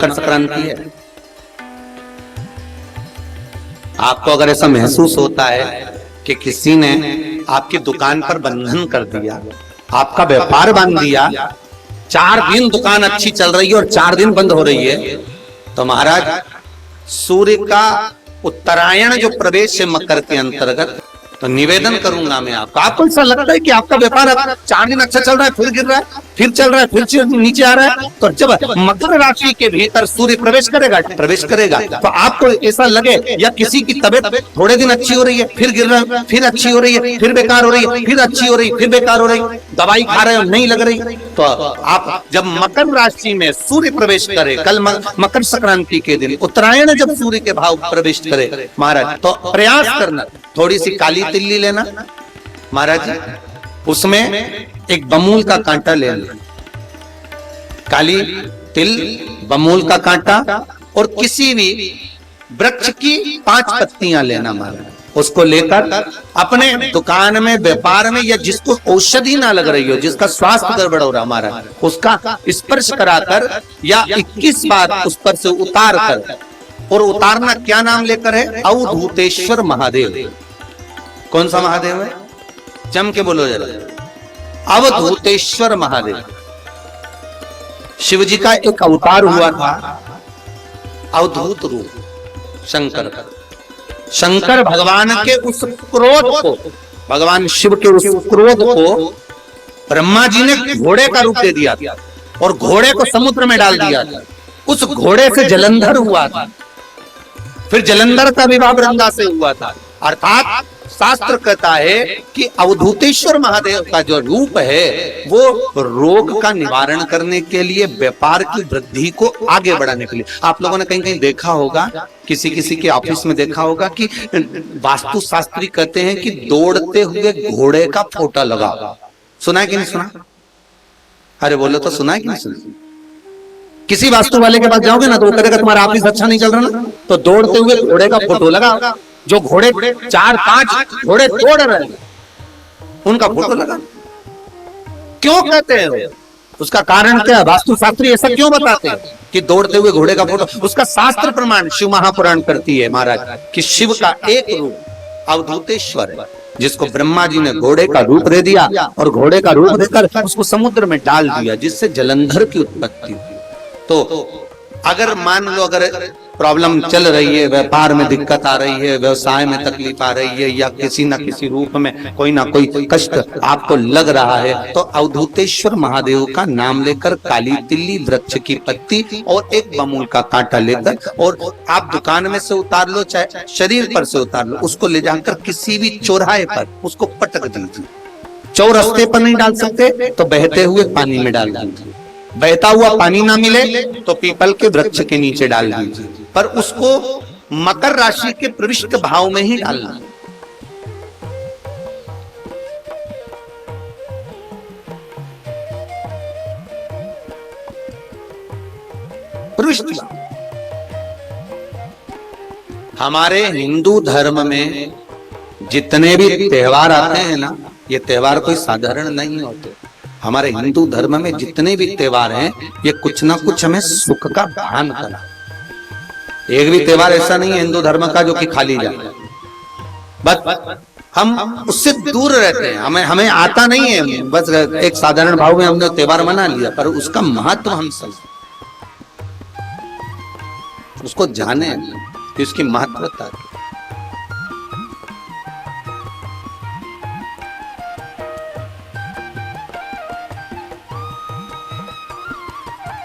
मकर संक्रांति है। आपको अगर ऐसा महसूस होता है कि किसी ने आपकी दुकान पर बंधन कर दिया, आपका व्यापार बांध दिया, 4 दिन दुकान अच्छी चल रही है और 4 दिन बंद हो रही है, तो महाराज सूर्य का उत्तरायण जो प्रवेश है मकर के अंतर्गत, तो निवेदन करूंगा मैं आपको ऐसा लगता है कि आपका व्यापार 4 दिन अच्छा चल रहा है, फिर गिर रहा है, फिर चल रहा है, फिर नीचे आ रहा है, तो जब मकर राशि के भीतर सूर्य प्रवेश करेगा तो आपको ऐसा लगे या किसी की तबीयत थोड़े दिन अच्छी हो रही है, फिर गिर रहा है, फिर अच्छी हो रही है, फिर बेकार हो रही है, फिर अच्छी हो रही है, फिर बेकार हो रही है, दवाई खा रहे हो नहीं लग रही, तो आप जब मकर राशि में सूर्य प्रवेश करे, कल मकर संक्रांति के दिन उत्तरायण जब सूर्य के भाव प्रवेश करे महाराज, तो प्रयास करना थोड़ी सी काली तिल्ली लेना महाराज जी, उसमें एक बमूल का कांटा ले लेना, काली तिल, बमूल का कांटा और किसी भी वृक्ष की 5 पत्तियां लेना महाराज, उसको लेकर अपने दुकान में व्यापार में या जिसको औषधि ना लग रही हो, जिसका स्वास्थ्य गड़बड़ हो रहा महाराज, उसका स्पर्श कराकर या 21 बार उस पर से उतार कर, और उतारना क्या नाम लेकर है? अवधूतेश्वर महादेव। कौन सा महादेव है? जम के बोलो जरा, अवधूतेश्वर महादेव। शिव जी का एक अवतार हुआ था, अवधूत रूप शंकर। शंकर भगवान के उस क्रोध को, भगवान शिव के उस क्रोध को ब्रह्मा जी ने घोड़े का रूप दे दिया था और घोड़े को समुद्र में डाल दिया था। उस घोड़े से जलंधर हुआ था, फिर जलंधर का विवाह वृंदा से हुआ था। अर्थात शास्त्र कहता है कि अवधूतेश्वर महादेव का जो रूप है वो रोग का निवारण करने के लिए, व्यापार की वृद्धि को आगे बढ़ाने के लिए। आप लोगों ने कहीं कहीं देखा होगा, किसी किसी के ऑफिस में देखा होगा कि वास्तु शास्त्री कहते हैं कि दौड़ते हुए घोड़े का फोटो लगा। सुना है कि नहीं सुना? अरे बोलो तो सुना है कि नहीं सुना? किसी वास्तु वाले के पास जाओगे ना तो वो कहेगा तुम्हारा ऑफिस अच्छा नहीं चल रहा ना, तो दौड़ते हुए घोड़े का फोटो लगा। जो घोड़े 4-5 घोड़े तोड़ रहे हैं उनका फोटो लगा। क्यों कहते हैं? उसका कारण क्या? वास्तु शास्त्री ऐसा क्यों बताते हैं कि दौड़ते हुए घोड़े का फोटो? उसका शास्त्र प्रमाण शिव महापुराण करती है महाराज कि शिव का एक रूप अवधूतेश्वर है, जिसको ब्रह्मा जी ने घोड़े का रूप दे दिया और घोड़े का रूप देकर उसको समुद्र में डाल दिया, जिससे जलंधर की उत्पत्ति हुई। तो अगर मान लो अगर प्रॉब्लम चल रही है, व्यापार में दिक्कत आ रही है, व्यवसाय में तकलीफ आ रही है, या किसी न किसी रूप में कोई ना कोई कष्ट आपको लग रहा है, तो अवधूतेश्वर महादेव का नाम लेकर काली तिल्ली, वृक्ष की पत्ती और एक बमूल का कांटा लेकर, और आप दुकान में से उतार लो चाहे शरीर पर से उतार लो, उसको ले जाकर किसी भी चौराहे पर उसको पटक दीजिए। चौरस्ते पर नहीं डाल सकते तो बहते हुए पानी में डाल दीजिए। बहता हुआ पानी ना मिले तो पीपल के वृक्ष के नीचे डाल दीजिए, पर उसको मकर राशि के प्रविष्ट भाव में ही डालना। प्रविष्ट हमारे हिंदू धर्म में जितने भी त्योहार आते हैं ना, ये त्योहार कोई साधारण नहीं होते। हमारे हिंदू धर्म में जितने भी त्योहार हैं ये कुछ ना कुछ हमें सुख का भान करा। एक भी त्योहार ऐसा नहीं है हिंदू धर्म का जो कि खाली जाए, बस हम उससे दूर रहते हैं, हमें आता नहीं है। बस एक साधारण भाव में हमने त्योहार मना लिया, पर उसका महत्व हम समझ, उसको जाने कि उसकी महत्वता।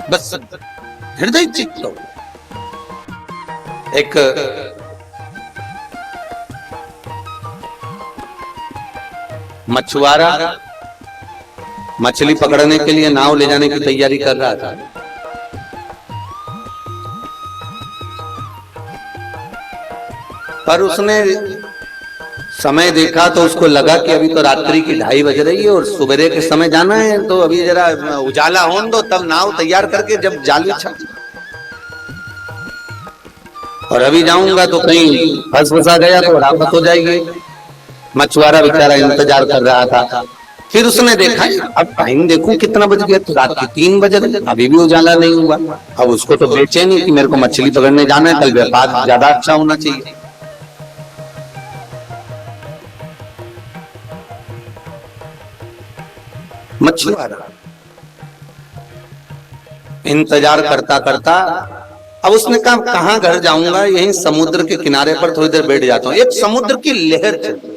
बस हृदय चित्त लो। एक मछुआरा मछली पकड़ने के लिए नाव ले जाने की तैयारी कर रहा था, पर उसने समय देखा तो उसको लगा कि अभी तो रात्रि की 2:30 बज रही है और सुबह के समय जाना है, तो अभी जरा उजाला होने दो, तब नाव तैयार करके जब जाल बिछा, और अभी जाऊंगा तो कहीं फंसा गया तो रात हो जाएगी। मछुआरा बेचारा इंतजार कर रहा था फिर उसने देखा अब टाइम देखूं कितना बज गया, तो रात के 3 बज रहे, अभी भी उजाला नहीं हुआ। अब उसको तो बेचैनी कि मेरे को मछली पकड़ने जाना है, कल व्यापार ज्यादा अच्छा होना चाहिए। मछुआरा इंतजार करता करता अब उसने कहा कहां घर जाऊंगा, यहीं समुद्र के किनारे पर थोड़ी देर बैठ जाता हूं। एक समुद्र की लहर चली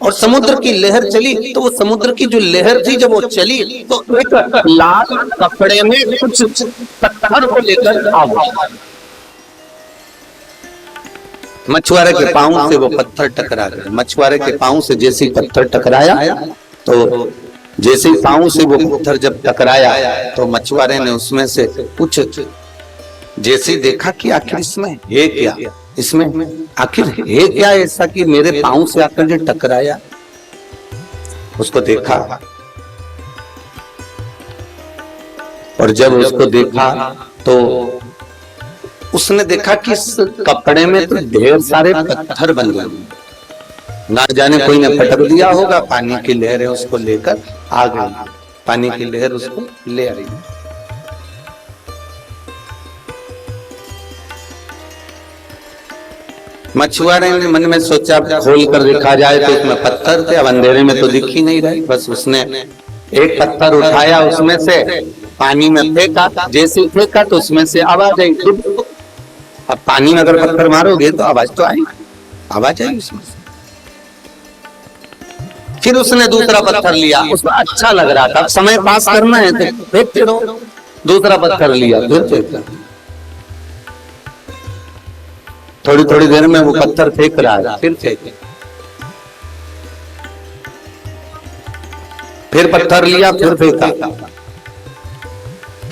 और समुद्र की लहर चली, तो वो समुद्र की जो लहर थी जब वो चली तो एक लाल कपड़े में कुछ पत्थर को लेकर आया। मछुआरे के पांव से वो पत्थर टकरा गया। मछुआरे के पांव से जैसे ही पत्थर टकराया, तो जैसे ही पांव से वो पत्थर जब टकराया तो मछुआरे ने उसमें से कुछ जैसे देखा कि आखिर इसमें है क्या, इसमें आखिर है क्या ऐसा कि मेरे पांव से आकर जो टकराया। उसको देखा और जब उसको देखा तो उसने देखा कि इस कपड़े में तो ढेर सारे पत्थर बन गए, ना जाने कोई ने पटक दिया होगा। पानी की लहर है उसको लेकर आ गई, पानी की लहर उसको ले आई। मछुआरे ने मन में सोचा खोल कर देखा जाए तो उसमें पत्थर थे, अब अंधेरे में तो दिख ही नहीं रहे। बस उसने एक पत्थर उठाया, उसमें से पानी में फेंका, जैसे फेंका तो उसमें से आवाज आई। अब पानी में अगर पत्थर मारोगे तो आवाज तो आएगी, आवाज आई उसमें से। फिर उसने दूसरा पत्थर लिया, उसको अच्छा लग रहा था, समय पास करना है तो फेंकते रहो। दूसरा पत्थर लिया, फिर फेंका। थोड़ी थोड़ी देर में वो पत्थर फेंक रहा है, फिर फेंके, फिर पत्थर लिया, फिर फेंका।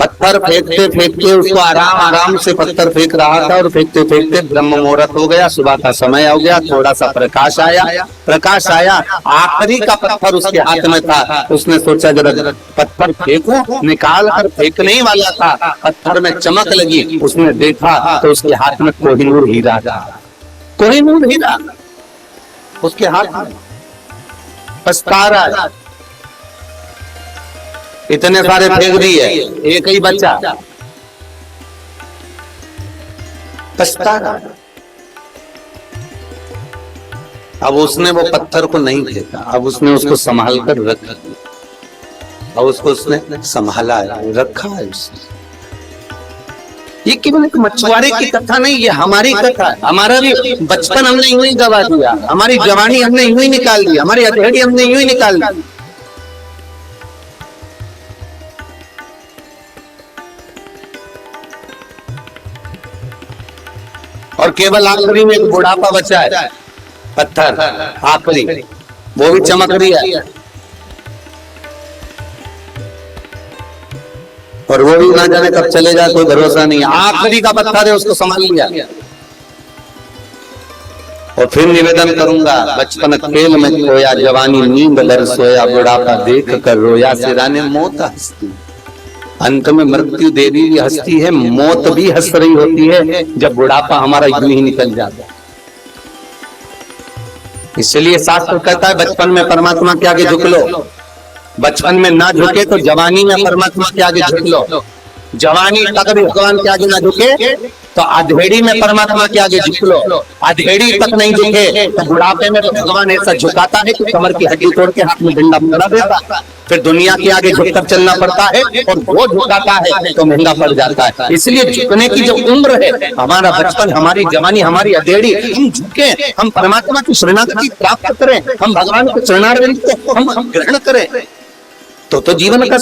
पत्थर फेंकते फेंकते उसको आराम आराम से पत्थर फेंक रहा था और फेंकते फेंकते ब्रह्म मुहूर्त हो गया, सुबह का समय हो गया। थोड़ा सा प्रकाश आया, प्रकाश आया, आखिरी का पत्थर उसके हाथ में था। उसने सोचा जरा पत्थर फेंकूं, निकाल कर फेंकने ही वाला था, पत्थर में चमक लगी। उसने देखा तो उसके हाथ में कोहिनूर हीरा था, कोहिनूर हीरा उसके हाथ में। पछता रहा है, इतने सारे फेंक दिए, एक ही बच्चा। पछता रहा। अब उसने वो पत्थर को नहीं फेंका, अब उसने उसको संभाल कर रखा, और उसको उसने संभाला रखा है उसने। ये केवल एक मछुआरे की कथा नहीं, ये हमारी कथा है। हमारा भी बचपन हमने यूं ही गवा दिया, हमारी जवानी हमने यूं ही निकाल दी, हमारी अधेड़ी हमने यूं ही निकाल दी। और केवल आखिरी में एक बुढ़ापा बचा है, पत्थर आखिरी, वो भी चमक रही है, और वो भी ना जाने कब चले जाए कोई भरोसा नहीं। आखिरी का पत्थर है, उसको संभाल लिया। और फिर निवेदन करूंगा, बचपन खेल में खोया, जवानी नींद लर सोया, बुढ़ापा देख कर रोया, सिराने मौत हंसती। अंत में मृत्यु देवी भी हंसती है, मौत भी हंस रही होती है जब बुढ़ापा हमारा यूं ही निकल जाता है। इसलिए शास्त्र कहता है बचपन में परमात्मा के आगे झुक लो, बचपन में ना झुके तो जवानी में परमात्मा के आगे झुक लो। जवानी तक भी भगवान के आगे ना झुके तो अधेड़ी में परमात्मा के आगे झुक लो। अधेड़ी तक नहीं झुके तो बुढ़ापे में तो भगवान ऐसा झुकाता है कि कमर की हड्डी तोड़ के हाथ में डंडा पकड़ा देता, फिर दुनिया के आगे झुककर चलना पड़ता है, और वो झुकाता है तो महंगा पड़ जाता है। इसलिए झुकने की जो उम्र है, हमारा बचपन, हमारी जवानी, हमारी अधेड़ी, हम झुके, हम परमात्मा की शरणागति प्राप्त करें, हम भगवान को शरणागति को हम ग्रहण करें, तो जीवन का